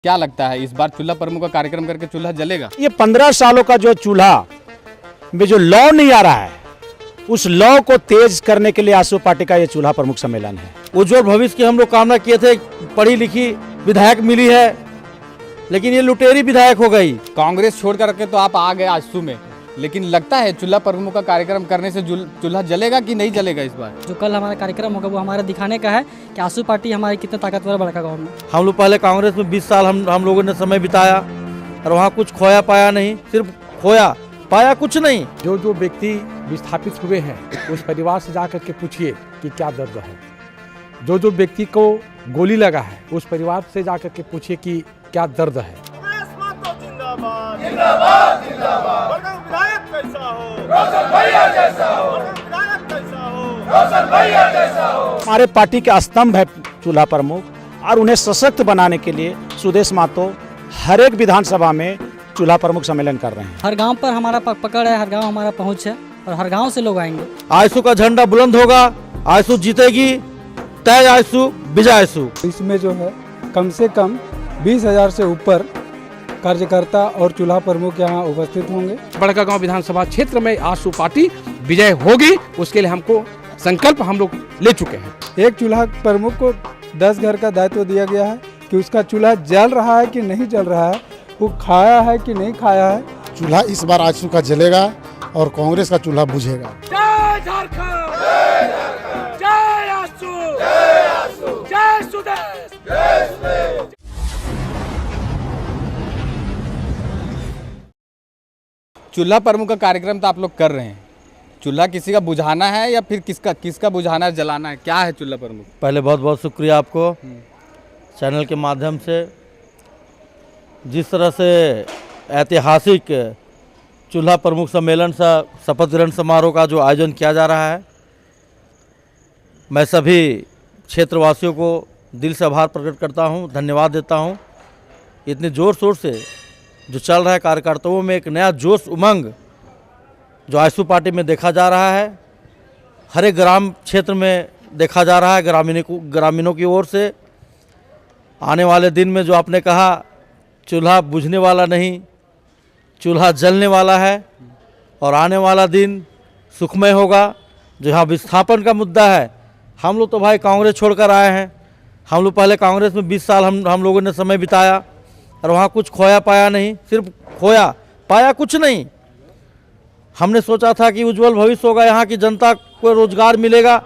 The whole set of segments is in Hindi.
क्या लगता है इस बार चूल्हा प्रमुख का कार्यक्रम करके चूल्हा जलेगा? ये 15 सालों का जो चूल्हा में जो लॉ नहीं आ रहा है, उस लॉ को तेज करने के लिए आजसू पार्टी का ये चूल्हा प्रमुख सम्मेलन है। उज्जवल भविष्य की हम लोग कामना किए थे, पढ़ी लिखी विधायक मिली है, लेकिन ये लुटेरी विधायक हो गई। कांग्रेस छोड़ करके तो आप आ गए आजसू में, लेकिन लगता है चूल्हा प्रमुख का कार्यक्रम करने से चूल्हा जलेगा कि नहीं जलेगा इस बार? जो कल हमारा कार्यक्रम होगा वो हमारा दिखाने का है कि आजसू पार्टी हमारी कितने ताकतवर है बड़का गाँव में। हम लोग पहले कांग्रेस में 20 साल हम लोगों ने समय बिताया और वहाँ कुछ खोया पाया नहीं, सिर्फ खोया पाया कुछ नहीं। जो व्यक्ति विस्थापित हुए हैं उस परिवार से जाकर के पूछिए कि क्या दर्द है। जो व्यक्ति को गोली लगा है उस परिवार से जाकर के पूछिए कि क्या दर्द है। हमारे पार्टी के स्तंभ है चूल्हा प्रमुख और उन्हें सशक्त बनाने के लिए सुदेश महतो हर एक विधानसभा में चूल्हा प्रमुख सम्मेलन कर रहे हैं। हर गांव पर हमारा पकड़ है, हर गांव हमारा पहुंच है और हर गांव से लोग आएंगे। आजसू का झंडा बुलंद होगा, आजसू जीतेगी, तय आजसू विजय आजसू। इसमें जो है कम से कम 20,000 से ऊपर कार्यकर्ता और चूल्हा प्रमुख यहाँ उपस्थित होंगे। बड़का गांव विधानसभा क्षेत्र में आजसू पार्टी विजय होगी, उसके लिए हमको संकल्प हम लोग ले चुके हैं। एक चूल्हा प्रमुख को 10 घर का दायित्व दिया गया है कि उसका चूल्हा जल रहा है कि नहीं जल रहा है, वो खाया है कि नहीं खाया है। चूल्हा इस बार आजसू का जलेगा और कांग्रेस का चूल्हा बुझेगा। जय झारखंड, जय आजसू, जय सुदेश। चूल्हा प्रमुख का कार्यक्रम तो आप लोग कर रहे हैं, चूल्हा किसी का बुझाना है या फिर किसका बुझाना है, जलाना है, क्या है चूल्हा प्रमुख? पहले बहुत बहुत शुक्रिया आपको चैनल के माध्यम से, जिस तरह से ऐतिहासिक चूल्हा प्रमुख सम्मेलन सा शपथ ग्रहण समारोह का जो आयोजन किया जा रहा है, मैं सभी क्षेत्रवासियों को दिल से आभार प्रकट करता हूं, धन्यवाद देता हूं। इतने ज़ोर शोर से जो चल रहा है, कार्यकर्ताओं में एक नया जोश उमंग जो आजसू पार्टी में देखा जा रहा है, हर एक ग्राम क्षेत्र में देखा जा रहा है। ग्रामीणों की ओर से आने वाले दिन में जो आपने कहा चूल्हा बुझने वाला नहीं, चूल्हा जलने वाला है और आने वाला दिन सुखमय होगा। जो यहाँ विस्थापन का मुद्दा है, हम लोग तो भाई कांग्रेस छोड़कर आए हैं, हम लोग पहले कांग्रेस में 20 साल हम लोगों ने समय बिताया और वहाँ कुछ खोया पाया नहीं, सिर्फ खोया पाया कुछ नहीं। हमने सोचा था कि उज्जवल भविष्य होगा, यहाँ की जनता को रोजगार मिलेगा,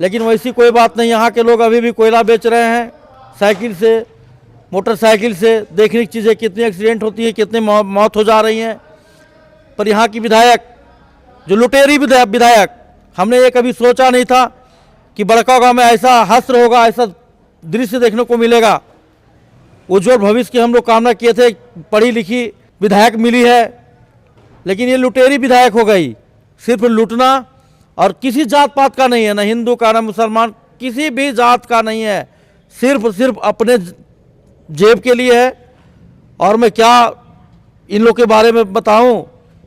लेकिन वैसी कोई बात नहीं। यहाँ के लोग अभी भी कोयला बेच रहे हैं, साइकिल से, मोटरसाइकिल से। देखने की चीज़ें, कितनी एक्सीडेंट होती है, कितनी मौत हो जा रही हैं। पर यहाँ की विधायक जो लुटेरी विधायक, हमने ये कभी सोचा नहीं था कि बड़का गाँव में ऐसा हश्र होगा, ऐसा दृश्य देखने को मिलेगा। उज्जवल भविष्य की हम लोग कामना किए थे, पढ़ी लिखी विधायक मिली है, लेकिन ये लुटेरी विधायक हो गई। सिर्फ लूटना, और किसी जात पात का नहीं है, ना हिंदू का ना मुसलमान, किसी भी जात का नहीं है, सिर्फ अपने जेब के लिए है। और मैं क्या इन लोग के बारे में बताऊं,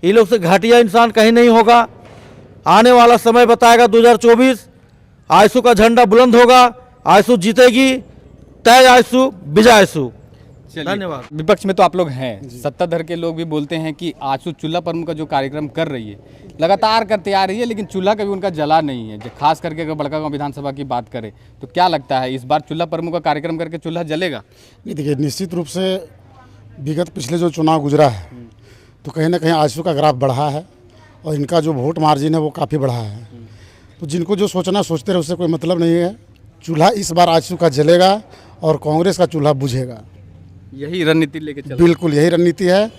इन लोग से घटिया इंसान कहीं नहीं होगा। आने वाला समय बताएगा 2024, आजसू का झंडा बुलंद होगा, आजसू जीतेगी, तय आजसू विजय आजसू। धन्यवाद। विपक्ष में तो आप लोग हैं, सत्ताधार के लोग भी बोलते हैं कि आजसू चूल्हा प्रमुख का जो कार्यक्रम कर रही है, लगातार करते आ रही है, लेकिन चूल्हा कभी उनका जला नहीं है। खास करके अगर बड़का गाँव विधानसभा की बात करें तो क्या लगता है इस बार चूल्हा प्रमुख का कार्यक्रम करके चूल्हा जलेगा? ये देखिए, निश्चित रूप से विगत पिछले जो चुनाव गुजरा है तो कहीं ना कहीं आजसू का ग्राफ बढ़ा है और इनका जो वोट मार्जिन है वो काफ़ी बढ़ा है। तो जिनको जो सोचना सोचते रहे, उससे कोई मतलब नहीं है। चूल्हा इस बार आजसू का जलेगा और कांग्रेस का चूल्हा बुझेगा। यही रणनीति लेके चल, बिल्कुल यही रणनीति है।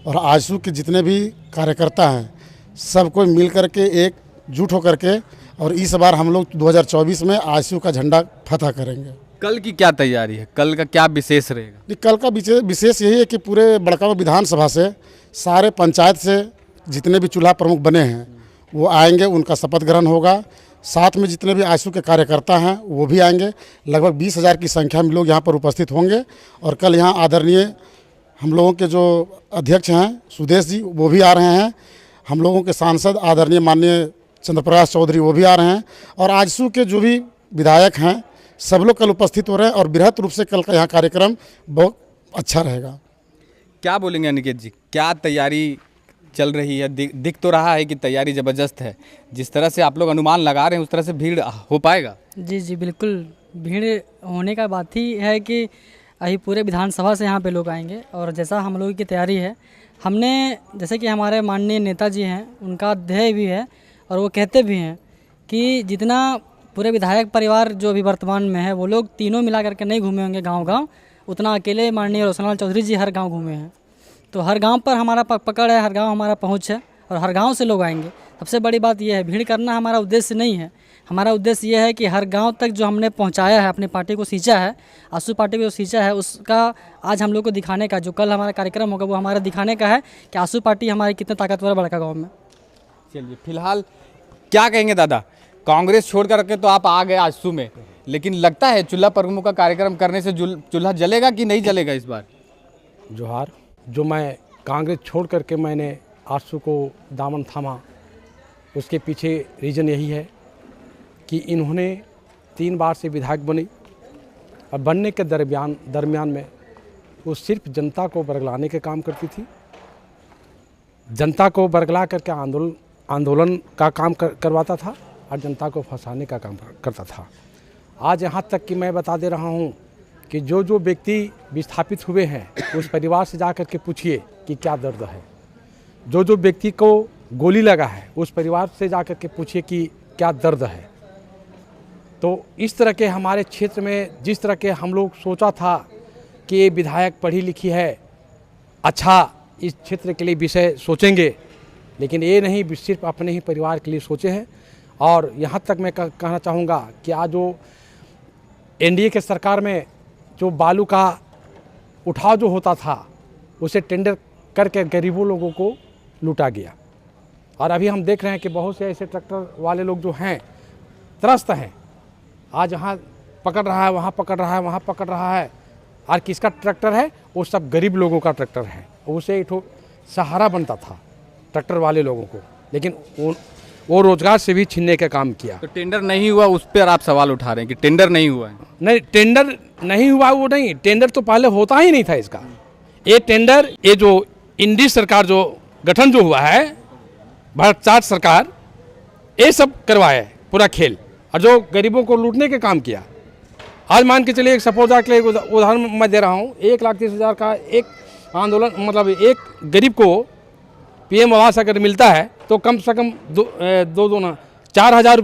और आजसू के जितने भी कार्यकर्ता हैं, सबको मिल करके एकजुट होकर के, और इस बार हम लोग 2024 में आजसू का झंडा फतह करेंगे। कल की क्या तैयारी है, कल का क्या विशेष रहेगा? कल का विशेष यही है कि पूरे बड़का विधानसभा से, सारे पंचायत से जितने भी चूल्हा प्रमुख बने हैं वो आएंगे, उनका शपथ ग्रहण होगा। साथ में जितने भी आजसू के कार्यकर्ता हैं वो भी आएंगे। लगभग 20,000 की संख्या में लोग यहाँ पर उपस्थित होंगे। और कल यहाँ आदरणीय हम लोगों के जो अध्यक्ष हैं सुदेश जी, वो भी आ रहे हैं। हम लोगों के सांसद आदरणीय माननीय चंद्रप्रकाश चौधरी, वो भी आ रहे हैं। और आजसू के जो भी विधायक हैं सब लोग कल उपस्थित हो रहे हैं और बृहत रूप से कल का यहाँ कार्यक्रम बहुत अच्छा रहेगा। क्या बोलेंगे अनिकेत जी, क्या तैयारी चल रही है? दिख तो रहा है कि तैयारी ज़बरदस्त है। जिस तरह से आप लोग अनुमान लगा रहे हैं उस तरह से भीड़ हो पाएगा? जी जी बिल्कुल, भीड़ होने का बात ही है कि अभी पूरे विधानसभा से यहाँ पे लोग आएंगे। और जैसा हम लोगों की तैयारी है, हमने जैसे कि हमारे माननीय नेताजी हैं, उनका ध्येय भी है और वो कहते भी हैं कि जितना पूरे विधायक परिवार जो अभी वर्तमान में है वो लोग तीनों मिला करके नहीं घूमे होंगे गांव-गांव, उतना अकेले माननीय रोशनलाल चौधरी जी हर गांव घूमे हैं। तो हर गांव पर हमारा पकड़ है, हर गांव हमारा पहुंच है और हर गांव से लोग आएंगे। सबसे बड़ी बात यह है, भीड़ करना हमारा उद्देश्य नहीं है। हमारा उद्देश्य यह है कि हर गांव तक जो हमने पहुंचाया है, अपनी पार्टी को सींचा है, आसू पार्टी को जो सींचा है, उसका आज हम लोग को दिखाने का, जो कल हमारा कार्यक्रम होगा वो हमारा दिखाने का है कि आसू पार्टी हमारी कितने ताकतवर है बड़का गाँव में। चलिए, फिलहाल क्या कहेंगे दादा? कांग्रेस छोड़ कर तो आप आ गए आजसू में, लेकिन लगता है चूल्हा प्रमुख का कार्यक्रम करने से चूल्हा जलेगा कि नहीं जलेगा इस बार? जोहार, जो मैं कांग्रेस छोड़ करके मैंने आजसू को दामन थामा, उसके पीछे रीज़न यही है कि इन्होंने 3 बार से विधायक बनी और बनने के दरमियान में वो सिर्फ जनता को बरगलाने के काम करती थी। जनता को बरगला करके आंदोलन का काम करवाता था और जनता को फंसाने का काम करता था। आज यहाँ तक कि मैं बता दे रहा हूँ कि जो व्यक्ति विस्थापित हुए हैं उस परिवार से जा कर के पूछिए कि क्या दर्द है। जो व्यक्ति को गोली लगा है उस परिवार से जा कर के पूछिए कि क्या दर्द है। तो इस तरह के हमारे क्षेत्र में जिस तरह के हम लोग सोचा था कि ये विधायक पढ़ी लिखी है, अच्छा इस क्षेत्र के लिए विषय सोचेंगे, लेकिन ये नहीं, सिर्फ अपने ही परिवार के लिए सोचे हैं। और यहाँ तक मैं कहना चाहूँगा कि आज जो एनडीए के सरकार में जो बालू का उठाव जो होता था उसे टेंडर करके गरीबों लोगों को लूटा गया। और अभी हम देख रहे हैं कि बहुत से ऐसे ट्रैक्टर वाले लोग जो हैं त्रस्त हैं, आज यहाँ पकड़ रहा है, वहाँ पकड़ रहा है, वहाँ पकड़ रहा है। और किसका ट्रैक्टर है? वो सब गरीब लोगों का ट्रैक्टर है। उसे एक सहारा बनता था ट्रैक्टर वाले लोगों को, लेकिन वो रोजगार से भी छीनने का काम किया। तो टेंडर नहीं हुआ, उस पर आप सवाल उठा रहे हैं कि टेंडर नहीं हुआ है? नहीं, टेंडर नहीं हुआ वो नहीं, टेंडर तो पहले होता ही नहीं था इसका। ये टेंडर, ये जो इंडी सरकार जो गठन जो हुआ है, भारत चार सरकार, ये सब करवाया है पूरा खेल, और जो गरीबों को लूटने का काम किया। आज मान के चलिए, एक सपोज के लिए उदाहरण मैं दे रहा हूँ, 1,30,000 का एक आंदोलन, मतलब एक गरीब को पीएम आवास अगर मिलता है तो कम से कम 4,000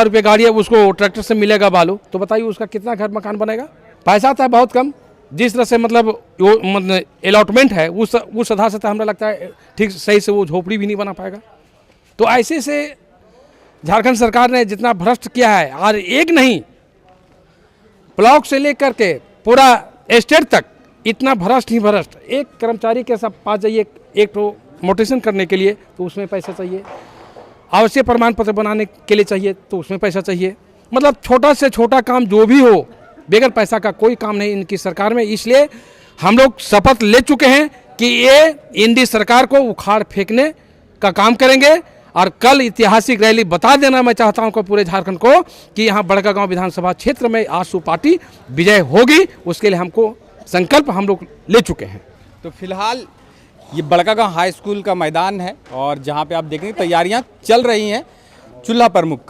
रुपये गाड़ी है, उसको ट्रैक्टर से मिलेगा बालू, तो बताइए उसका कितना घर मकान बनेगा? पैसा था बहुत कम। जिस तरह से मतलब अलॉटमेंट है उस आधार से हमें लगता है ठीक सही से वो झोपड़ी भी नहीं बना पाएगा। तो ऐसे से झारखंड सरकार ने जितना भ्रष्ट किया है, और एक नहीं, ब्लॉक से लेकर के पूरा स्टेट तक इतना भ्रष्ट ही भ्रष्ट। एक कर्मचारी के सब पास जाइए, एक तो मोटेशन करने के लिए तो उसमें पैसा चाहिए, आवश्यक प्रमाण पत्र बनाने के लिए चाहिए तो उसमें पैसा चाहिए। मतलब छोटा से छोटा काम जो भी हो, बगैर पैसा का कोई काम नहीं इनकी सरकार में। इसलिए हम लोग शपथ ले चुके हैं कि ये इंडी सरकार को उखाड़ फेंकने का काम करेंगे। और कल ऐतिहासिक रैली बता देना मैं चाहता हूं पूरे झारखंड को कि यहाँ बड़कागांव विधानसभा क्षेत्र में आजसू पार्टी विजय होगी। उसके लिए हमको संकल्प हम लोग ले चुके हैं। तो फिलहाल ये बड़कागांव हाई स्कूल का मैदान है और जहाँ पे आप देखेंगे तैयारियाँ चल रही हैं चूल्हा प्रमुख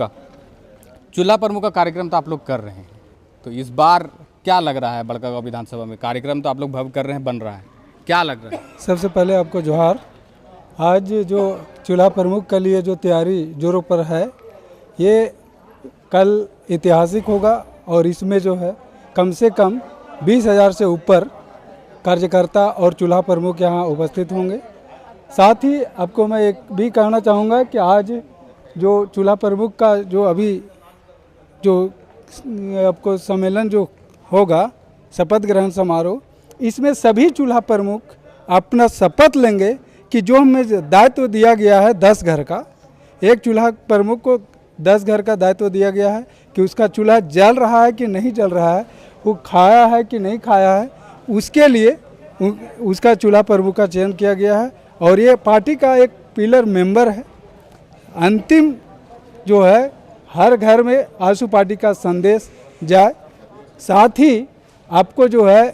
का कार्यक्रम तो आप लोग कर रहे हैं। तो इस बार क्या लग रहा है बड़कागांव विधानसभा में? कार्यक्रम तो आप लोग भव्य कर रहे हैं, बन रहा है, क्या लग रहा है? सबसे पहले आपको जोहार। आज जो चूल्हा प्रमुख के लिए जो तैयारी जोरों पर है, ये कल ऐतिहासिक होगा और इसमें जो है कम से कम 20,000 से ऊपर कार्यकर्ता और चूल्हा प्रमुख यहाँ उपस्थित होंगे। साथ ही आपको मैं एक भी कहना चाहूँगा कि आज जो चूल्हा प्रमुख का जो अभी जो आपको सम्मेलन जो होगा, शपथ ग्रहण समारोह, इसमें सभी चूल्हा प्रमुख अपना शपथ लेंगे कि जो हमें दायित्व दिया गया है 10 घर का, एक चूल्हा प्रमुख को 10 घर का दायित्व दिया गया है कि उसका चूल्हा जल रहा है कि नहीं जल रहा है, वो खाया है कि नहीं खाया है, उसके लिए उसका चूल्हा प्रमुख का चयन किया गया है। और ये पार्टी का एक पिलर मेंबर है। अंतिम जो है हर घर में आजसू पार्टी का संदेश जाए। साथ ही आपको जो है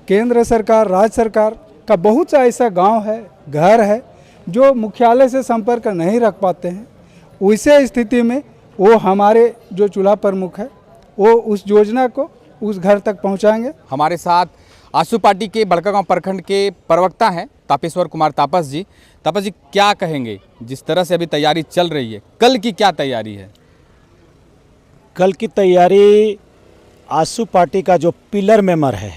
केंद्र सरकार, राज्य सरकार का बहुत सा ऐसा गांव है, घर है जो मुख्यालय से संपर्क नहीं रख पाते हैं। वैसे स्थिति में वो हमारे जो चूल्हा प्रमुख है वो उस योजना को उस घर तक पहुंचाएंगे। हमारे साथ आजसू पार्टी के बड़कागांव प्रखंड के प्रवक्ता हैं तापेश्वर कुमार तापस जी। तापस जी, क्या कहेंगे जिस तरह से अभी तैयारी चल रही है, कल की क्या तैयारी है? कल की तैयारी आजसू पार्टी का जो पिलर मेंबर है,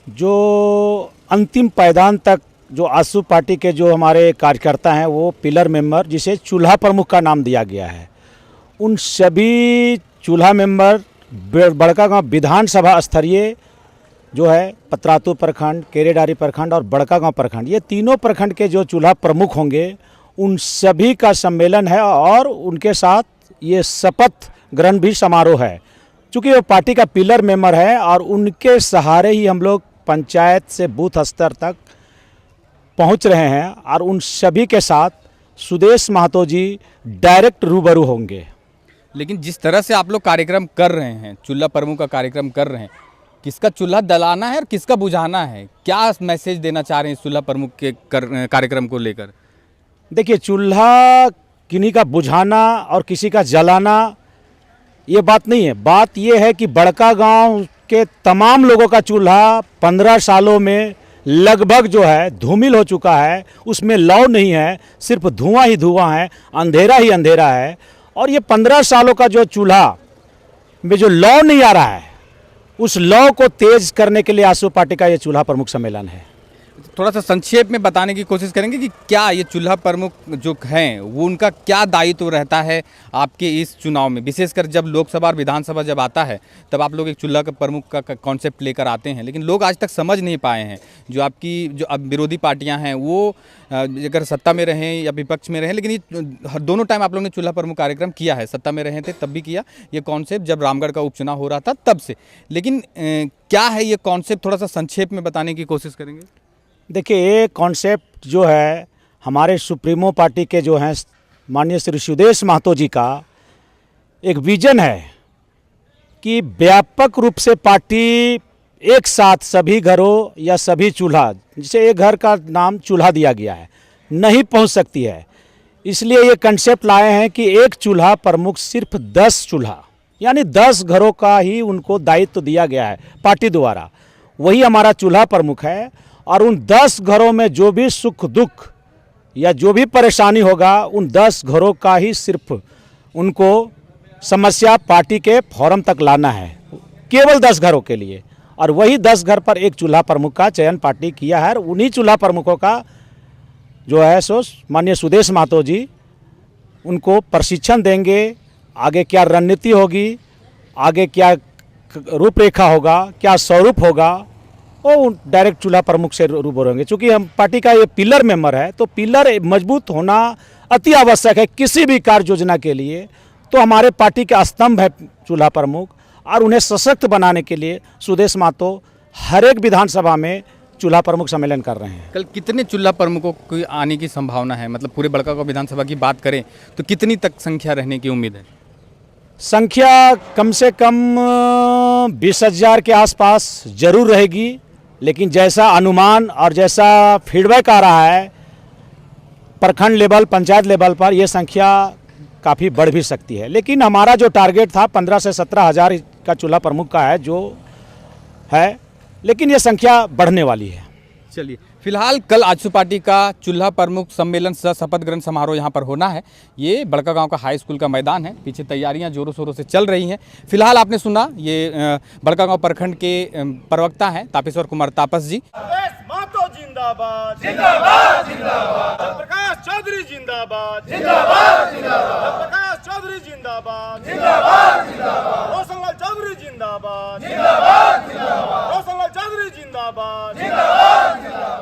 जो अंतिम पायदान तक जो आजसू पार्टी के जो हमारे कार्यकर्ता हैं वो पिलर मेंबर, जिसे चूल्हा प्रमुख का नाम दिया गया है, उन सभी चूल्हा मेंबर बड़कागांव विधानसभा स्तरीय जो है पतरातू प्रखंड, केरेडारी प्रखंड और बड़कागांव प्रखंड, ये तीनों प्रखंड के जो चूल्हा प्रमुख होंगे उन सभी का सम्मेलन है और उनके साथ ये शपथ ग्रहण भी समारोह है। चूँकि वो पार्टी का पिलर मेंबर है और उनके सहारे ही हम लोग पंचायत से बूथ स्तर तक पहुंच रहे हैं और उन सभी के साथ सुदेश महतो जी डायरेक्ट रूबरू होंगे। लेकिन जिस तरह से आप लोग कार्यक्रम कर रहे हैं, चूल्हा प्रमुख का कार्यक्रम कर रहे हैं, किसका चूल्हा दलाना है और किसका बुझाना है? क्या मैसेज देना चाह रहे हैं इस चूल्हा प्रमुख के कार्यक्रम को लेकर? देखिए, चूल्हा किन्हीं का बुझाना और किसी का जलाना ये बात नहीं है। बात ये है कि बड़कागांव के तमाम लोगों का चूल्हा 15 सालों में लगभग जो है धूमिल हो चुका है, उसमें लौ नहीं है, सिर्फ धुआं ही धुआं है, अंधेरा ही अंधेरा है। और ये 15 सालों का जो चूल्हा में जो लौ नहीं आ रहा है, उस लौ को तेज करने के लिए आजसू पार्टी का ये चूल्हा प्रमुख सम्मेलन है। थोड़ा सा संक्षेप में बताने की कोशिश करेंगे कि क्या ये चूल्हा प्रमुख जो हैं वो उनका क्या दायित्व रहता है आपके इस चुनाव में, विशेषकर जब लोकसभा और विधानसभा जब आता है तब आप लोग एक चूल्हा का प्रमुख का कॉन्सेप्ट लेकर आते हैं, लेकिन लोग आज तक समझ नहीं पाए हैं। जो आपकी जो अब विरोधी पार्टियां हैं वो अगर सत्ता में रहें या विपक्ष में रहें, लेकिन ये दोनों टाइम आप लोगों ने चूल्हा प्रमुख कार्यक्रम किया है, सत्ता में रहे थे तब भी किया ये कॉन्सेप्ट, जब रामगढ़ का उपचुनाव हो रहा था तब से। लेकिन क्या है ये कॉन्सेप्ट, थोड़ा सा संक्षेप में बताने की कोशिश करेंगे। देखिए, ये कॉन्सेप्ट जो है हमारे सुप्रीमो पार्टी के जो हैं माननीय श्री सुदेश महतो जी का एक विजन है कि व्यापक रूप से पार्टी एक साथ सभी घरों या सभी चूल्हा, जिसे एक घर का नाम चूल्हा दिया गया है, नहीं पहुंच सकती है। इसलिए ये कंसेप्ट लाए हैं कि एक चूल्हा प्रमुख सिर्फ 10 चूल्हा यानी 10 घरों का ही उनको दायित्व दिया गया है पार्टी द्वारा, वही हमारा चूल्हा प्रमुख है। और उन 10 घरों में जो भी सुख दुख या जो भी परेशानी होगा उन 10 घरों का ही सिर्फ उनको समस्या पार्टी के फोरम तक लाना है, केवल 10 घरों के लिए। और वही 10 घर पर एक चूल्हा प्रमुख का चयन पार्टी किया है। उन्हीं चूल्हा प्रमुखों का जो है सो माननीय सुदेश महतो जी उनको प्रशिक्षण देंगे, आगे क्या रणनीति होगी, आगे क्या रूपरेखा होगा, क्या स्वरूप होगा, वो डायरेक्ट चूल्हा प्रमुख से रूबरू होंगे। चूँकि हम पार्टी का ये पिलर मेंबर है तो पिलर मजबूत होना अति आवश्यक है किसी भी कार्य योजना के लिए। तो हमारे पार्टी का स्तंभ है चूल्हा प्रमुख और उन्हें सशक्त बनाने के लिए सुदेश महतो हर एक विधानसभा में चूल्हा प्रमुख सम्मेलन कर रहे हैं। कल कितने चूल्हा प्रमुखों की आने की संभावना है, मतलब पूरे बड़कागांव विधानसभा की बात करें तो कितनी तक संख्या रहने की उम्मीद है? संख्या कम से कम 20,000 के आसपास जरूर रहेगी, लेकिन जैसा अनुमान और जैसा फीडबैक आ रहा है प्रखंड लेवल, पंचायत लेवल पर यह संख्या काफ़ी बढ़ भी सकती है। लेकिन हमारा जो टारगेट था 15 से 17,000 का चूल्हा प्रमुख का है जो है, लेकिन ये संख्या बढ़ने वाली है। चलिए, फिलहाल कल आजसू पार्टी का चूल्हा प्रमुख सम्मेलन सह शपथ ग्रहण समारोह यहाँ पर होना है। ये बड़कागांव का हाई स्कूल का मैदान है, पीछे तैयारियां जोरों शोरों से चल रही हैं। फिलहाल आपने सुना ये बड़कागांव प्रखंड के प्रवक्ता हैं तापेश्वर कुमार तापस जी। जिंदाबाद जिंदाबाद जिंदाबाद, प्रकाश चौधरी जिंदाबाद जिंदाबाद जिंदाबाद, प्रकाश चौधरी जिंदाबाद जिंदाबाद जिंदाबाद, रोशनलाल चौधरी जिंदाबाद जिंदाबाद जिंदाबाद, रोशनलाल चौधरी जिंदाबाद जिंदाबाद जिंदाबाद।